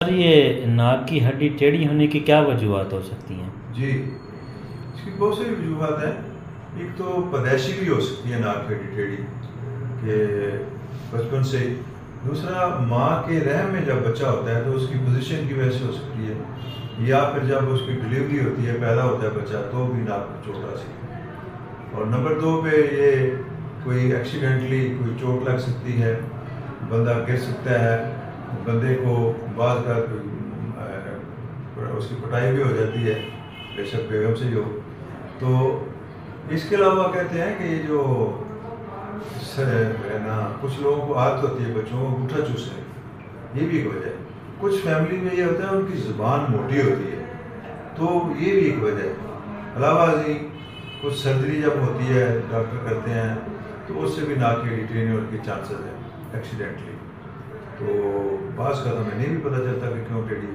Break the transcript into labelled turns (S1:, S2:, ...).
S1: سر یہ ناک کی ہڈی ٹیڑھی ہونے کی کیا وجوہات ہو سکتی ہیں؟
S2: جی اس کی بہت سی وجوہات ہیں. ایک تو پیدائشی بھی ہو سکتی ہے ناک کی ہڈی ٹیڑھی کہ بچپن سے. دوسرا ماں کے رحم میں جب بچہ ہوتا ہے تو اس کی پوزیشن کی وجہ سے ہو سکتی ہے, یا پھر جب اس کی ڈلیوری ہوتی ہے, پیدا ہوتا ہے بچہ, تو بھی ناک کو چوٹ آ سکتی ہے. اور نمبر 2 پہ یہ کوئی ایکسیڈنٹلی کوئی چوٹ لگ سکتی ہے, بندہ گر سکتا ہے, بندے کو بعض کا اس کی پٹائی بھی ہو جاتی ہے, بے شک بیگم سے ہی ہو. تو اس کے علاوہ کہتے ہیں کہ یہ جو نا کچھ لوگوں کو عادت ہوتی ہے بچوں کو انگوٹھا چوسنے, یہ بھی ایک وجہ ہے. کچھ فیملی میں یہ ہوتا ہے ان کی زبان موٹی ہوتی ہے, تو یہ بھی ایک وجہ ہے. علاوہ ازیں کچھ سرجری جب ہوتی ہے ڈاکٹر کرتے ہیں تو اس سے بھی ناک کی ہڈی ٹیڑھی ہونے کے چانسز ہیں ایکسیڈنٹلی. تو بعض کا تو ہمیں نہیں بھی پتہ چلتا کہ کیوں ٹیڑھی